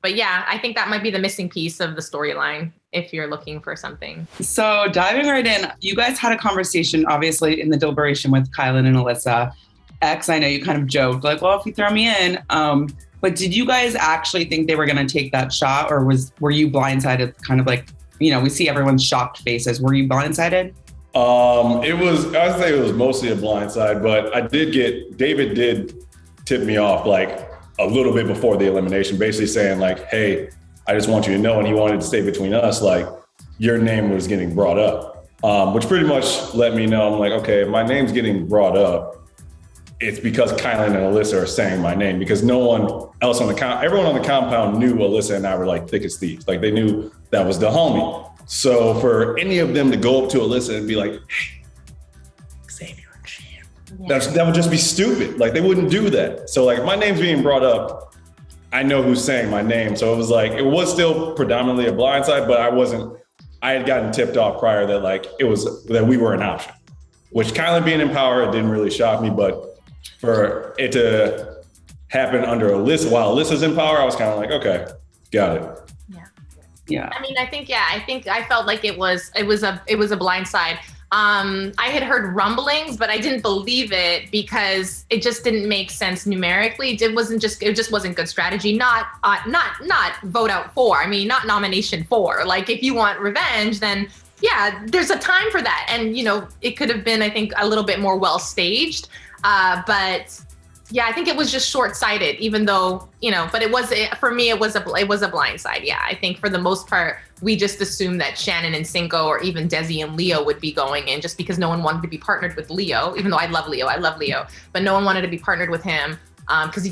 But yeah, I think that might be the missing piece of the storyline if you're looking for something. So diving right in, you guys had a conversation, obviously, in the deliberation with Kyland and Alyssa. X, I know you kind of joked, like, well, if you throw me in. But did you guys actually think they were going to take that shot, or were you blindsided? Kind of like, we see everyone's shocked faces. Were you blindsided? I'd say it was mostly a blindside, but David did tip me off like a little bit before the elimination, basically saying like, hey, I just want you to know, and he wanted to stay between us, like your name was getting brought up, which pretty much let me know, I'm like, okay, if my name's getting brought up, it's because Kyland and Alyssa are saying my name, because no one else everyone on the compound knew Alyssa and I were like thick as thieves. Like they knew that was the homie. So for any of them to go up to Alyssa and be like, hey, Xavier and Shan, that would just be stupid. Like they wouldn't do that. So like my name's being brought up, I know who's saying my name. So it was like, it was still predominantly a blindside, but I had gotten tipped off prior that we were an option, which Kyland being in power, it didn't really shock me, but for it to happen under Alyssa, while Alyssa's in power, I was kind of like, okay, got it. Yeah. I mean, I think I felt like it was a blindside. I had heard rumblings, but I didn't believe it because it just didn't make sense numerically. It just wasn't good strategy. Not vote out for. I mean, not nomination for. Like if you want revenge, then yeah, there's a time for that. And it could have been, I think, a little bit more well staged. But yeah, I think it was just short-sighted, even though, but for me, it was a blindside. Yeah, I think for the most part, we just assumed that Shannon and Cinco or even Desi and Leo would be going in just because no one wanted to be partnered with Leo, even though I love Leo, but no one wanted to be partnered with him because he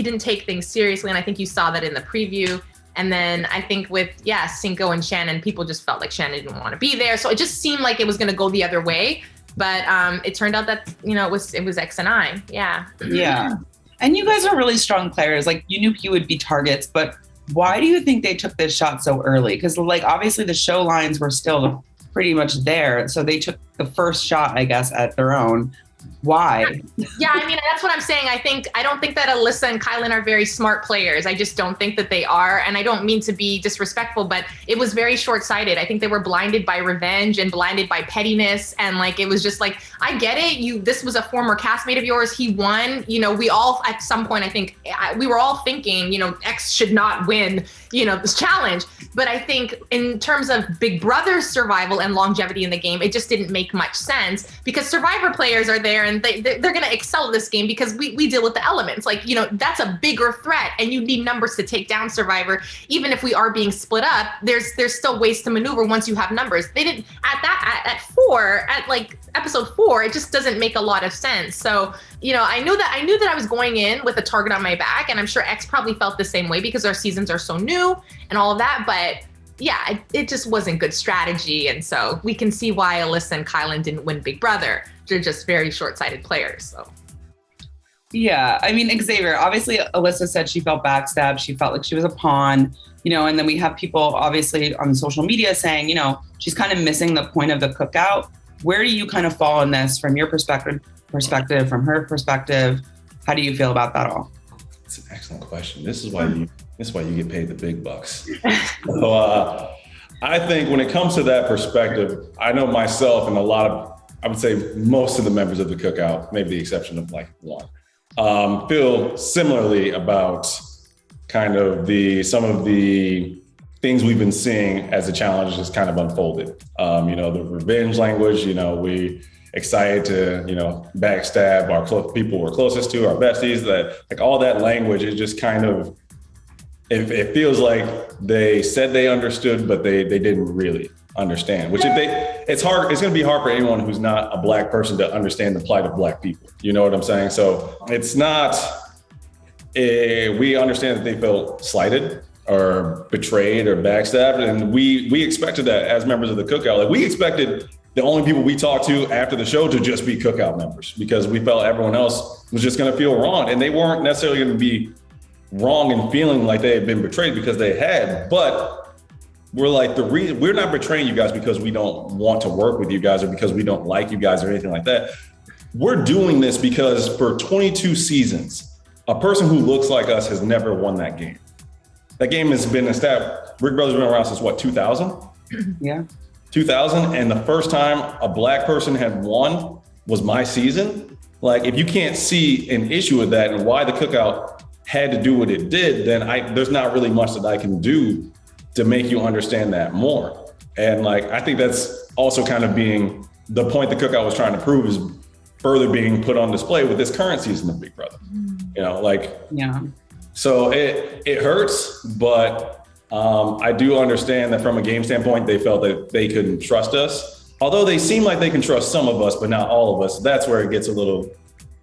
didn't take things seriously. And I think you saw that in the preview. And then I think with, Cinco and Shannon, people just felt like Shannon didn't want to be there. So it just seemed like it was going to go the other way. But it turned out that, it was X and I. Yeah. Yeah. And you guys are really strong players. Like you knew you would be targets, but why do you think they took this shot so early? Because like obviously the show lines were still pretty much there. So they took the first shot, I guess, at their own. Why? Yeah, I mean, that's what I'm saying. I don't think that Alyssa and Kyland are very smart players. I just don't think that they are. And I don't mean to be disrespectful, but it was very short-sighted. I think they were blinded by revenge and blinded by pettiness. And like, it was just like, I get it. This was a former castmate of yours. He won. We all, at some point, I think we were all thinking, X should not win, this challenge. But I think in terms of Big Brother's survival and longevity in the game, it just didn't make much sense because Survivor players are there and they're going to excel at this game because we deal with the elements. Like, that's a bigger threat and you need numbers to take down Survivor. Even if we are being split up, there's still ways to maneuver once you have numbers. They didn't at episode 4, it just doesn't make a lot of sense. So, I knew that I was going in with a target on my back, and I'm sure X probably felt the same way because our seasons are so new and all of that. But yeah, it just wasn't good strategy. And so we can see why Alyssa and Kyland didn't win Big Brother. They're just very short-sighted players. So. Yeah, I mean, Xavier, obviously Alyssa said she felt backstabbed. She felt like she was a pawn, and then we have people obviously on social media saying, she's kind of missing the point of the cookout. Where do you kind of fall in this from your perspective, from her perspective? How do you feel about that all? It's an excellent question. This is why you get paid the big bucks. So I think when it comes to that perspective, I know myself and I would say most of the members of the cookout, maybe the exception of like one, feel similarly about kind of some of the things we've been seeing as the challenge has kind of unfolded. The revenge language, we excited to, backstab our people we're closest to, our besties, that like all that language is just kind of, it feels like they said they understood, but they didn't really understand, which it's hard. It's going to be hard for anyone who's not a Black person to understand the plight of Black people. You know what I'm saying? So it's not, we understand that they felt slighted or betrayed or backstabbed. And we expected that as members of the cookout. Like we expected the only people we talked to after the show to just be cookout members because we felt everyone else was just going to feel wrong. And they weren't necessarily going to be wrong in feeling like they had been betrayed because they had, but we're like, the reason we're not betraying you guys because we don't want to work with you guys or because we don't like you guys or anything like that. We're doing this because for 22 seasons, a person who looks like us has never won that game. That game has been established. Big Brother's been around since what, 2000? Yeah. 2000, and the first time a Black person had won was my season. Like, if you can't see an issue with that and why the cookout had to do what it did, then there's not really much that I can do to make you understand that more. And like, I think that's also kind of being the point the cookout was trying to prove, is further being put on display with this current season of Big Brother. You know, like, yeah. So it hurts, but I do understand that from a game standpoint, they felt that they couldn't trust us. Although they seem like they can trust some of us, but not all of us. That's where it gets a little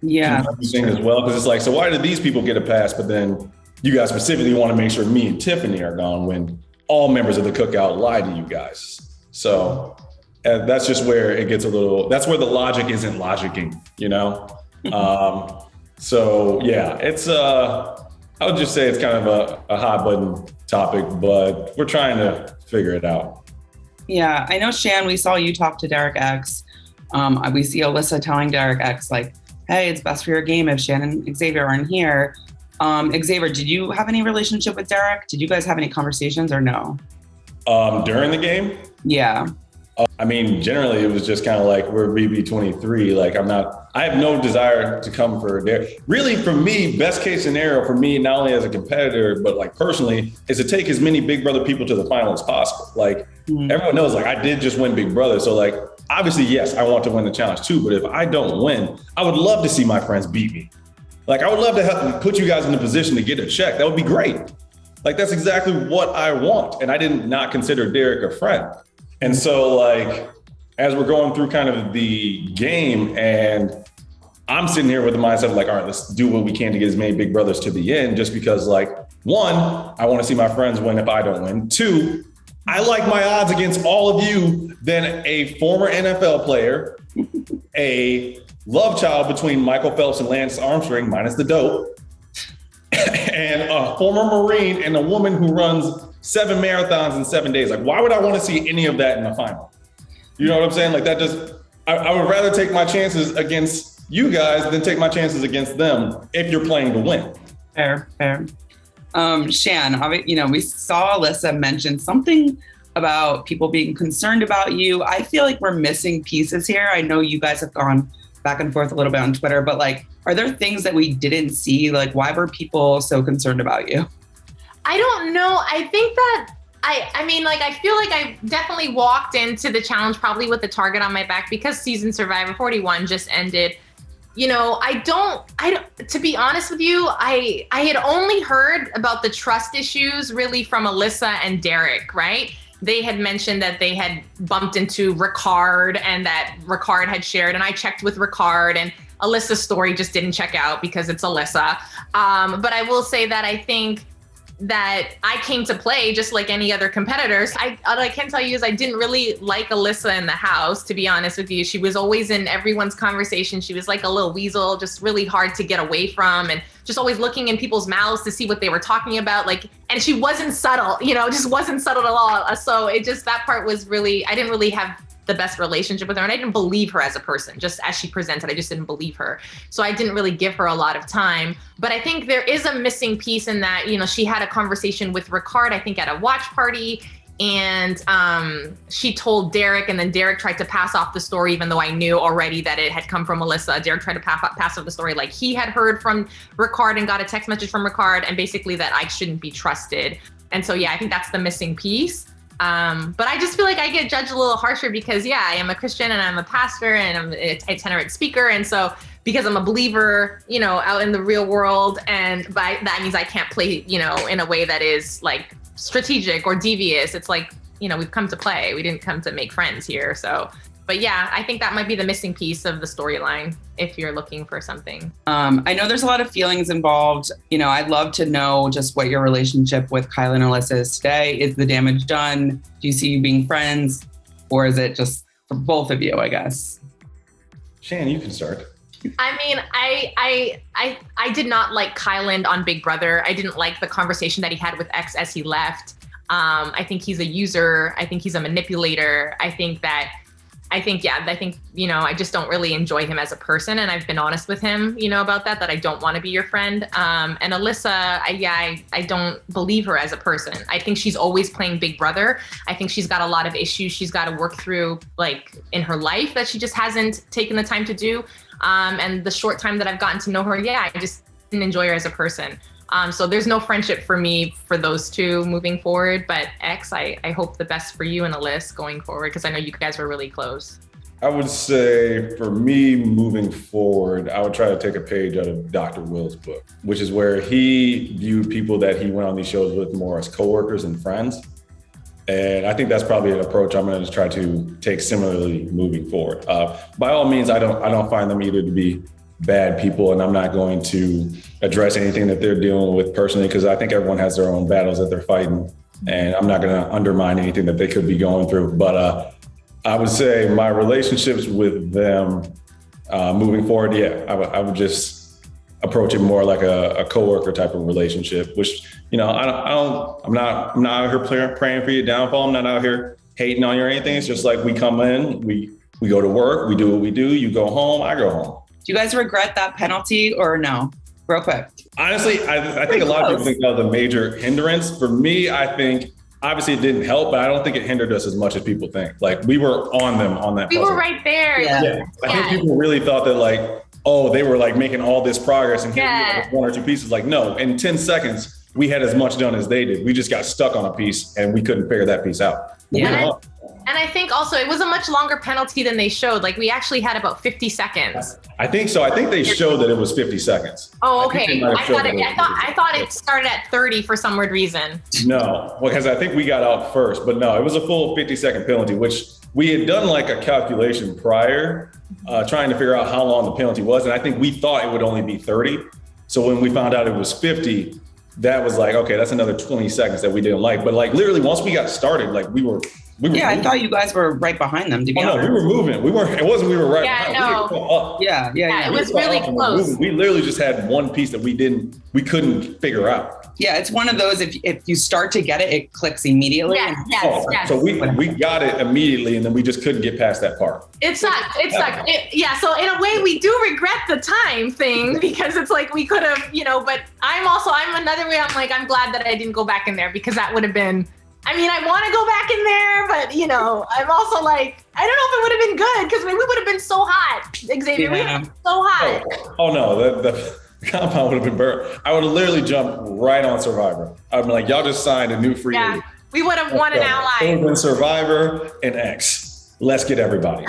confusing as well. Because it's like, so why did these people get a pass, but then you guys specifically want to make sure me and Tiffany are gone when all members of the cookout lied to you guys? So that's just where it gets a little, that's where the logic isn't logicking, you know? So yeah, it's, I would just say it's kind of a hot button topic, but we're trying to figure it out. Yeah, I know, Shan, we saw you talk to Derick X. We see Alyssa telling Derick X, like, hey, it's best for your game if Shan and Xavier aren't here. Xavier, did you have any relationship with Derick? Did you guys have any conversations or no? During the game? Yeah. I mean, generally it was just kind of like, we're BB23. Like, I have no desire to come for Derick. Really, for me, best case scenario for me, not only as a competitor, but like personally, is to take as many Big Brother people to the final as possible. Like, everyone knows, like, I did just win Big Brother. So like, obviously, yes, I want to win the challenge too. But if I don't win, I would love to see my friends beat me. Like, I would love to help put you guys in a position to get a check. That would be great. Like, that's exactly what I want. And I did not consider Derick a friend. And so, like, as we're going through kind of the game, and I'm sitting here with the mindset of like, all right, let's do what we can to get as many Big Brothers to the end, just because, like, one, I want to see my friends win if I don't win. Two, I like my odds against all of you than a former NFL player, a love child between Michael Phelps and Lance Armstrong, minus the dope, and a former Marine and a woman who runs 7 marathons in 7 days. Like, why would I want to see any of that in the final? You know what I'm saying? Like, that just, I would rather take my chances against you guys than take my chances against them if you're playing to win. Fair. Shan, you know, we saw Alyssa mention something about people being concerned about you. I feel like we're missing pieces here. I know you guys have gone back and forth a little bit on Twitter, but like, are there things that we didn't see? Like, why were people so concerned about you? I don't know. I think that I mean, like, I feel like I definitely walked into the challenge probably with a target on my back because season Survivor 41 just ended. You know, I don't, to be honest with you, I had only heard about the trust issues really from Alyssa and Derick, right? They had mentioned that they had bumped into Ricard and that Ricard had shared, and I checked with Ricard, and Alyssa's story just didn't check out because it's Alyssa. But I will say that I think that I came to play just like any other competitors. All I can tell you is I didn't really like Alyssa in the house, to be honest with you. She was always in everyone's conversation. She was like a little weasel, just really hard to get away from, and just always looking in people's mouths to see what they were talking about. Like, and she wasn't subtle, you know, just wasn't subtle at all. So it just, that part was really, I didn't really have the best relationship with her, and I didn't believe her as a person. Just as she presented, I just didn't believe her. So I didn't really give her a lot of time. But I think there is a missing piece in that, you know, she had a conversation with Ricard, I think at a watch party, and she told Derick, and then Derick tried to pass off the story, even though I knew already that it had come from Alyssa. Derick tried to pass off the story like he had heard from Ricard and got a text message from Ricard, and basically that I shouldn't be trusted. And so, yeah, I think that's the missing piece. But I just feel like I get judged a little harsher because, yeah, I am a Christian and I'm a pastor and I'm a itinerant speaker. And so because I'm a believer, you know, out in the real world, and by that means I can't play, you know, in a way that is like strategic or devious. It's like, you know, we've come to play. We didn't come to make friends here. So, but yeah, I think that might be the missing piece of the storyline if you're looking for something. I know there's a lot of feelings involved. You know, I'd love to know just what your relationship with Kyland and Alyssa is today. Is the damage done? Do you see you being friends? Or is it just for both of you, I guess? Shan, you can start. I mean, I did not like Kyland on Big Brother. I didn't like the conversation that he had with X as he left. I think he's a user. I think he's a manipulator. I think that I think, I just don't really enjoy him as a person. And I've been honest with him, about that I don't want to be your friend. And Alyssa, I don't believe her as a person. I think she's always playing Big Brother. I think she's got a lot of issues she's got to work through, like in her life, that she just hasn't taken the time to do. And the short time that I've gotten to know her, I just didn't enjoy her as a person. So there's no friendship for me for those two moving forward. But X, I hope the best for you and Alyssa going forward, because I know you guys were really close. I would say for me moving forward, I would try to take a page out of Dr. Will's book, which is where he viewed people that he went on these shows with more as coworkers and friends. And I think that's probably an approach I'm going to try to take similarly moving forward. By all means, I don't find them either to be bad people, and I'm not going to address anything that they're dealing with personally, because I think everyone has their own battles that they're fighting, and I'm not going to undermine anything that they could be going through. But I would say my relationships with them moving forward, I would just approach it more like a coworker type of relationship, which, I'm not out here praying for your downfall. I'm not out here hating on you or anything. It's just like we come in, we go to work, we do what we do, you go home, I go home. Do you guys regret that penalty or no? Real quick. Honestly, I think a lot of people think that was a major hindrance. For me, I think obviously it didn't help, but I don't think it hindered us as much as people think. Like, we were on them on that. We were right there. Yeah. I think people really thought that, like, oh, they were like making all this progress and here we have 1 or 2 pieces. Like, no, in 10 seconds, we had as much done as they did. We just got stuck on a piece and we couldn't figure that piece out. And I think also it was a much longer penalty than they showed. Like, we actually had about 50 seconds. I think so. I think they showed that it was 50 seconds. Oh, okay. I thought it started at 30 for some weird reason. No, because I think we got out first, but no, it was a full 50-second penalty, which we had done like a calculation prior, trying to figure out how long the penalty was. And I think we thought it would only be 30. So when we found out it was 50, that was like, okay, that's another 20 seconds that we didn't like. But like literally once we got started, like we were moving. I thought you guys were right behind them, to be honest. No, we were moving. It wasn't we were right behind. No. Yeah. It was really close. We literally just had one piece that we couldn't figure out. Yeah, it's one of those, if you start to get it, it clicks immediately. Yes. So we got it immediately, and then we just couldn't get past that part. It sucked. So in a way, we do regret the time thing, because it's like we could have, but I'm another way. I'm glad that I didn't go back in there, because that would have been, I want to go back in there, but I'm also like, I don't know if it would have been good, because we would have been so hot, Xavier. We would have been so hot. Oh no, the compound would have been burnt. I would have literally jumped right on Survivor. I'd be like, y'all just signed a new free agent. We would have won an ally. It would have been Survivor and X. Let's get everybody.